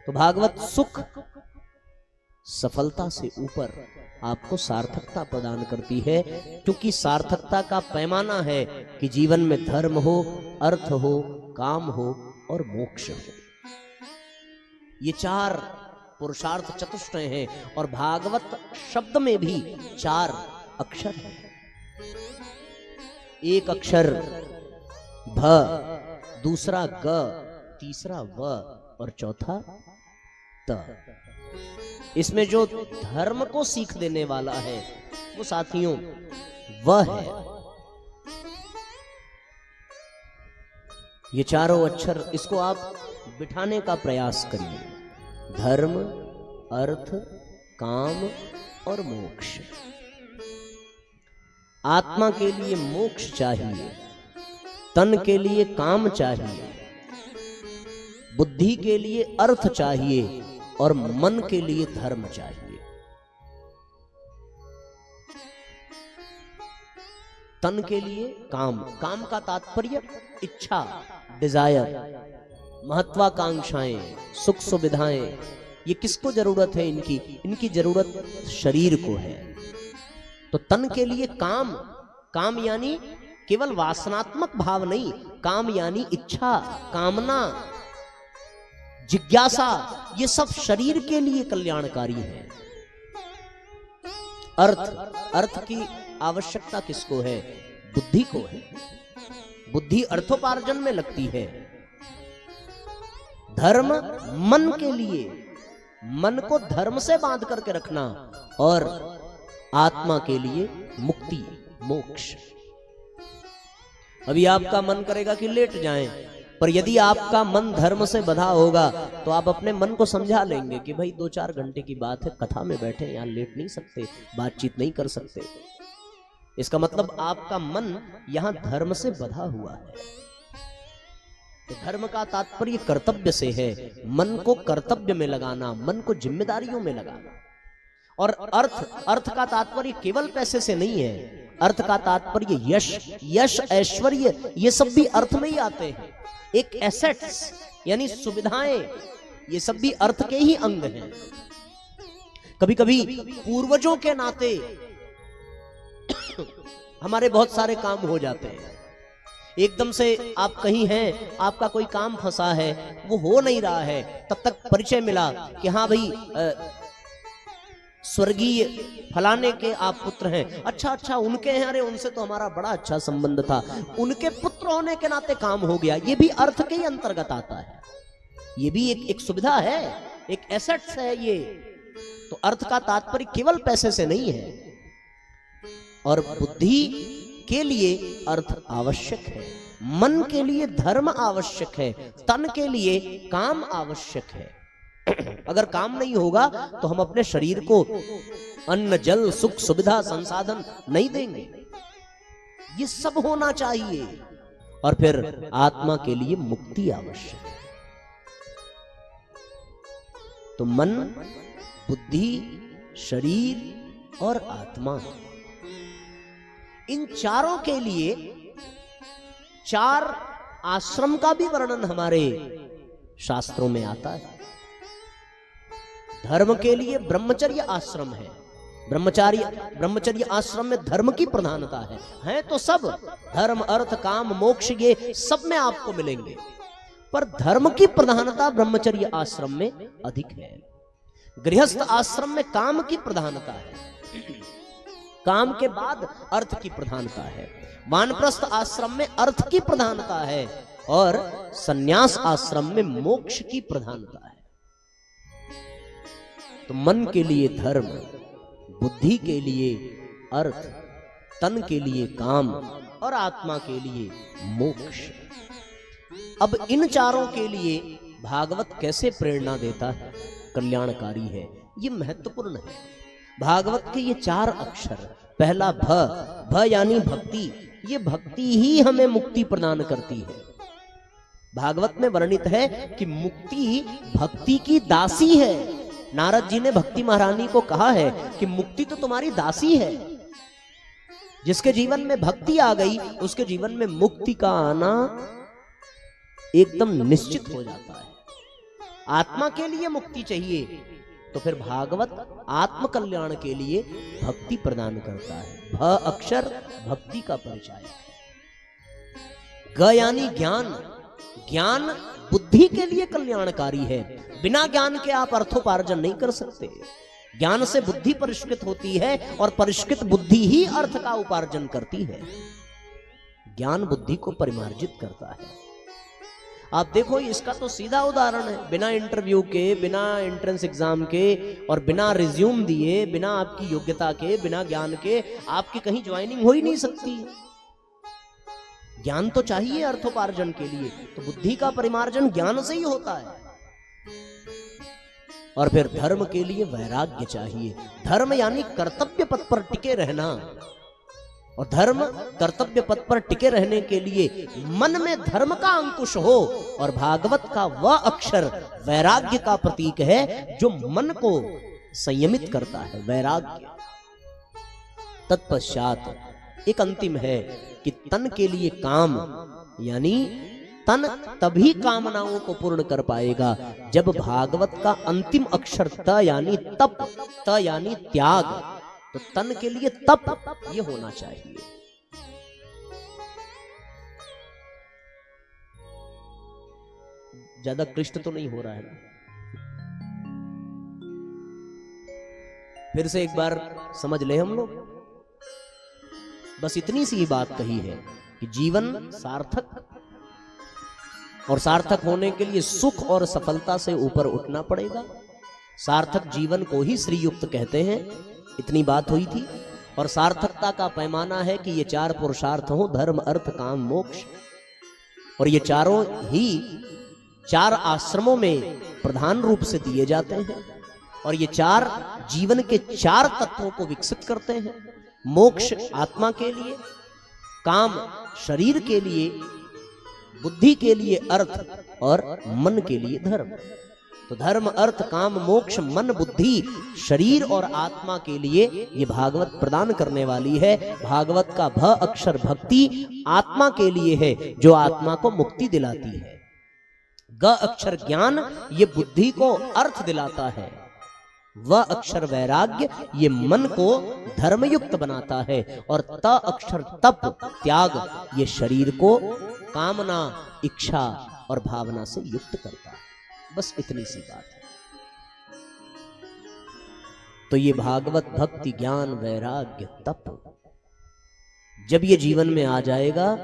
तो भागवत सुख सफलता से ऊपर आपको सार्थकता प्रदान करती है, क्योंकि सार्थकता का पैमाना है कि जीवन में धर्म हो, अर्थ हो, काम हो और मोक्ष हो। ये चार पुरुषार्थ चतुष्टय हैं और भागवत शब्द में भी चार अक्षर हैं। एक अक्षर भ, दूसरा ग, तीसरा व और चौथा त। इसमें जो धर्म को सीख देने वाला है वो साथियों वह है। ये चारों अक्षर, इसको आप बिठाने का प्रयास करिए। धर्म, अर्थ, काम और मोक्ष। आत्मा के लिए मोक्ष चाहिए, तन के लिए काम चाहिए, बुद्धि के लिए अर्थ चाहिए और मन के लिए धर्म चाहिए। तन के लिए काम, काम का तात्पर्य इच्छा, डिजायर, महत्वाकांक्षाएं, सुख सुविधाएं। ये किसको जरूरत है? इनकी जरूरत शरीर को है। तो तन के लिए काम, काम यानी केवल वासनात्मक भाव नहीं, काम यानी इच्छा, कामना, जिज्ञासा, ये सब शरीर के लिए कल्याणकारी है। अर्थ, अर्थ की आवश्यकता किसको है? बुद्धि को है। बुद्धि अर्थोपार्जन में लगती है। धर्म मन के लिए, मन को धर्म से बांध करके रखना, और आत्मा के लिए मुक्ति, मोक्ष। अभी आपका मन करेगा कि लेट जाएं, पर यदि आपका मन धर्म से बंधा होगा तो आप अपने मन को समझा लेंगे कि भाई 2-4 घंटे की बात है, कथा में बैठे, यहां लेट नहीं सकते, बातचीत नहीं कर सकते। इसका मतलब आपका मन यहां धर्म से बंधा हुआ है। तो धर्म का तात्पर्य कर्तव्य से है। मन को कर्तव्य में लगाना, मन को जिम्मेदारियों में लगाना। और अर्थ, अर्थ का तात्पर्य केवल पैसे से नहीं है। अर्थ का तात्पर्य यश, यश, ऐश्वर्य, ये सब भी अर्थ में ही आते हैं। एक एसेट्स यानी सुविधाएं, ये सब भी अर्थ के ही अंग हैं। कभी कभी पूर्वजों के नाते हमारे बहुत सारे काम हो जाते हैं। एकदम से आप कहीं हैं, आपका कोई काम फंसा है, वो हो नहीं रहा है, तब तक परिचय मिला कि हाँ भाई स्वर्गीय फलाने के आप पुत्र हैं। अच्छा अच्छा, उनके हैं, अरे उनसे तो हमारा बड़ा अच्छा संबंध था, उनके पुत्र होने के नाते काम हो गया। ये भी अर्थ के ही अंतर्गत आता है। ये भी एक सुविधा है, एक एसेट्स है ये। तो अर्थ का तात्पर्य केवल पैसे से नहीं है। और बुद्धि के लिए अर्थ आवश्यक है, मन के लिए धर्म आवश्यक है, तन के लिए काम आवश्यक है। अगर काम नहीं होगा तो हम अपने शरीर को अन्न, जल, सुख, सुविधा, संसाधन नहीं देंगे। ये सब होना चाहिए। और फिर आत्मा के लिए मुक्ति आवश्यक है। तो मन, बुद्धि, शरीर और आत्मा, इन चारों के लिए 4 आश्रम का भी वर्णन हमारे शास्त्रों में आता है। धर्म के लिए ब्रह्मचर्य आश्रम है। ब्रह्मचर्य आश्रम में धर्म की प्रधानता है तो सब धर्म, अर्थ, काम, मोक्ष, ये सब में आपको मिलेंगे, पर धर्म की प्रधानता ब्रह्मचर्य आश्रम में अधिक है। गृहस्थ आश्रम में काम की प्रधानता है, काम के बाद अर्थ की प्रधानता है। वानप्रस्थ आश्रम में अर्थ की प्रधानता है और संन्यास आश्रम में मोक्ष की प्रधानता है। तो मन के लिए धर्म, बुद्धि के लिए अर्थ, तन के लिए काम और आत्मा के लिए मोक्ष। अब इन चारों के लिए भागवत कैसे प्रेरणा देता है, कल्याणकारी है, ये महत्वपूर्ण है। भागवत के ये 4 अक्षर, पहला भ यानी भक्ति, ये भक्ति ही हमें मुक्ति प्रदान करती है। भागवत में वर्णित है कि मुक्ति भक्ति की दासी है। नारद जी ने भक्ति महारानी को कहा है कि मुक्ति तो तुम्हारी दासी है। जिसके जीवन में भक्ति आ गई उसके जीवन में मुक्ति का आना एकदम निश्चित हो जाता है। आत्मा के लिए मुक्ति चाहिए, तो फिर भागवत आत्म कल्याण के लिए भक्ति प्रदान करता है। भ अक्षर भक्ति का परिचय, ग यानी ज्ञान। ज्ञान बुद्धि के लिए कल्याणकारी है। बिना ज्ञान के आप अर्थोपार्जन नहीं कर सकते। ज्ञान से बुद्धि परिष्कृत होती है और परिष्कृत बुद्धि ही अर्थ का उपार्जन करती है। ज्ञान बुद्धि को परिमार्जित करता है। आप देखो, इसका तो सीधा उदाहरण है। बिना इंटरव्यू के, बिना एंट्रेंस एग्जाम के और बिना रिज्यूम दिए, बिना आपकी योग्यता के, बिना ज्ञान के आपकी कहीं ज्वाइनिंग हो ही नहीं सकती। ज्ञान तो चाहिए अर्थोपार्जन के लिए, तो बुद्धि का परिमार्जन ज्ञान से ही होता है। और फिर धर्म के लिए वैराग्य चाहिए। धर्म यानी कर्तव्य पथ पर टिके रहना, और धर्म कर्तव्य पथ पर टिके रहने के लिए मन में धर्म का अंकुश हो। और भागवत का वह अक्षर वैराग्य का प्रतीक है जो मन को संयमित करता है, वैराग्य। तत्पश्चात एक अंतिम है कि तन के लिए काम, यानी तन तभी कामनाओं को पूर्ण कर पाएगा जब भागवत का अंतिम अक्षर त यानी तप, त यानी त्याग। तो तन के लिए तप ये होना चाहिए। ज्यादा क्लिष्ट तो नहीं हो रहा है ना? फिर से एक बार समझ ले हम लोग। बस इतनी सी बात कही है कि जीवन सार्थक, और सार्थक होने के लिए सुख और सफलता से ऊपर उठना पड़ेगा। सार्थक जीवन को ही श्रीयुक्त कहते हैं, इतनी बात हुई थी। और सार्थकता का पैमाना है कि ये 4 पुरुषार्थ हो, धर्म अर्थ काम मोक्ष। और ये चारों ही 4 आश्रमों में प्रधान रूप से दिए जाते हैं। और ये 4 जीवन के 4 तत्वों को विकसित करते हैं। मोक्ष आत्मा के लिए, काम शरीर के लिए, बुद्धि के लिए अर्थ, और मन के लिए धर्म। तो धर्म अर्थ काम मोक्ष मन बुद्धि शरीर और आत्मा के लिए ये भागवत प्रदान करने वाली है। भागवत का भ अक्षर भक्ति आत्मा के लिए है जो आत्मा को मुक्ति दिलाती है। ग अक्षर ज्ञान ये बुद्धि को अर्थ दिलाता है। वह अक्षर वैराग्य ये मन को धर्मयुक्त बनाता है। और त अक्षर तप त्याग ये शरीर को कामना इच्छा और भावना से युक्त करता है। बस इतनी सी बात है। तो ये भागवत भक्ति ज्ञान वैराग्य तप जब ये जीवन में आ जाएगा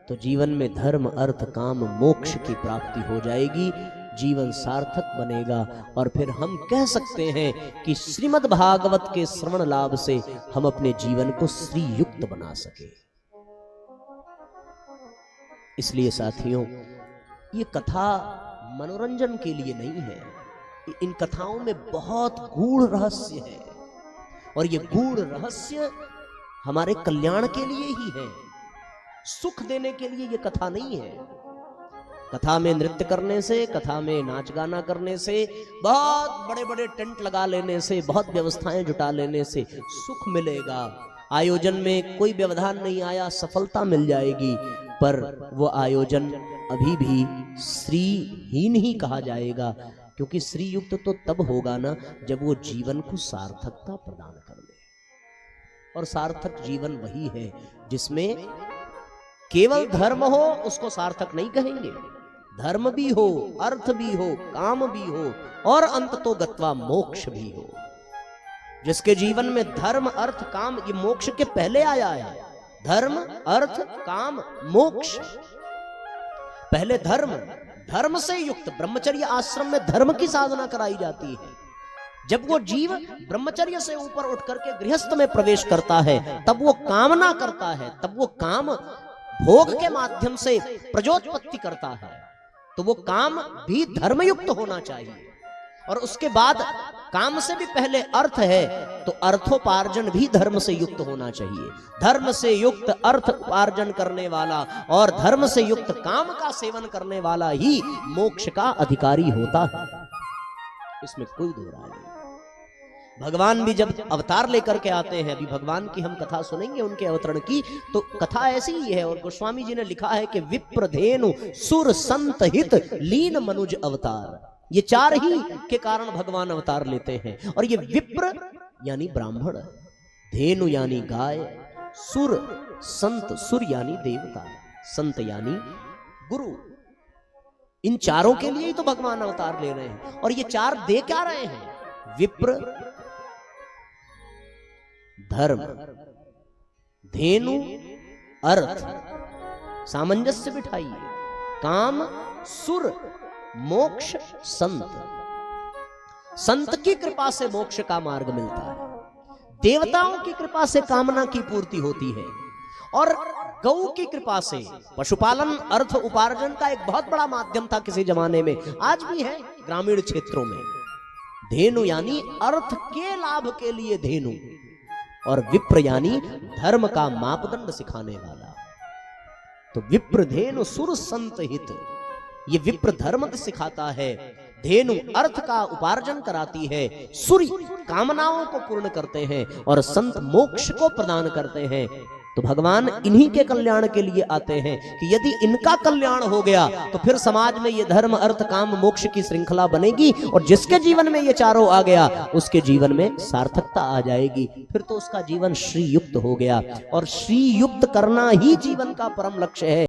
तो जीवन में धर्म अर्थ काम मोक्ष की प्राप्ति हो जाएगी, जीवन सार्थक बनेगा। और फिर हम कह सकते हैं कि श्रीमद् भागवत के श्रवण लाभ से हम अपने जीवन को श्री युक्त बना सके। इसलिए साथियों, ये कथा मनोरंजन के लिए नहीं है। इन कथाओं में बहुत गूढ़ रहस्य है, और ये गूढ़ रहस्य हमारे कल्याण के लिए ही है। सुख देने के लिए ये कथा नहीं है। कथा में नृत्य करने से, कथा में नाच गाना करने से, बहुत बड़े बड़े टेंट लगा लेने से, बहुत व्यवस्थाएं जुटा लेने से सुख मिलेगा। आयोजन में कोई व्यवधान नहीं आया, सफलता मिल जाएगी, पर वो आयोजन अभी भी श्रीहीन ही कहा जाएगा। क्योंकि श्री युक्त तो तब होगा ना जब वो जीवन को सार्थकता प्रदान कर ले। और सार्थक जीवन वही है जिसमें केवल धर्म हो, उसको सार्थक नहीं कहेंगे। धर्म भी हो, अर्थ भी हो, काम भी हो, और अंत तो गत्वा मोक्ष भी हो। जिसके जीवन में धर्म अर्थ काम ये मोक्ष के पहले आया है। धर्म अर्थ काम मोक्ष, पहले धर्म, धर्म से युक्त ब्रह्मचर्य आश्रम में धर्म की साधना कराई जाती है। जब वो जीव ब्रह्मचर्य से ऊपर उठ करके गृहस्थ में प्रवेश करता है, तब वो कामना करता है, तब वो काम भोग के माध्यम से प्रजोत्पत्ति करता है। तो वो काम भी धर्मयुक्त होना चाहिए। और उसके बाद काम से भी पहले अर्थ है, तो अर्थोपार्जन भी धर्म से युक्त होना चाहिए। धर्म से युक्त अर्थ उपार्जन करने वाला और धर्म से युक्त काम का सेवन करने वाला ही मोक्ष का अधिकारी होता है। इसमें कोई दो राय नहीं। भगवान भी जब अवतार लेकर के आते हैं, अभी भगवान की हम कथा सुनेंगे उनके अवतरण की, तो कथा ऐसी ही है। और गोस्वामी जी ने लिखा है कि विप्रधेनु सुर संत हित लीन मनुज अवतार। ये चार ही के कारण भगवान अवतार लेते हैं। और ये विप्र यानी ब्राह्मण, धेनु यानी गाय, सुर संत, सुर यानी देवता, संत यानी गुरु, इन चारों के लिए ही तो भगवान अवतार ले रहे हैं। और ये चार दे क्या रहे हैं? विप्र, धर्म, धेनु, अर्थ, सामंजस्य बिठाइए, काम, सुर, मोक्ष, संत। संत की कृपा से मोक्ष का मार्ग मिलता है, देवताओं की कृपा से कामना की पूर्ति होती है, और गौ की कृपा से पशुपालन अर्थ उपार्जन का एक बहुत बड़ा माध्यम था किसी जमाने में, आज भी है ग्रामीण क्षेत्रों में। धेनु यानी अर्थ के लाभ के लिए धेनु, और विप्र यानी धर्म का मापदंड सिखाने वाला। तो विप्र धेनु सुर संत हित, ये विप्र धर्म सिखाता है, धेनु अर्थ का उपार्जन कराती है, सूर्य कामनाओं को पूर्ण करते हैं, और संत मोक्ष को प्रदान करते हैं। तो भगवान इन्हीं के कल्याण के लिए आते हैं कि यदि इनका कल्याण हो गया तो फिर समाज में ये धर्म अर्थ काम मोक्ष की श्रृंखला बनेगी, और जिसके जीवन में ये चारों आ गया उसके जीवन में सार्थकता आ जाएगी, फिर तो उसका जीवन श्री युक्त हो गया। और श्री युक्त करना ही जीवन का परम लक्ष्य है।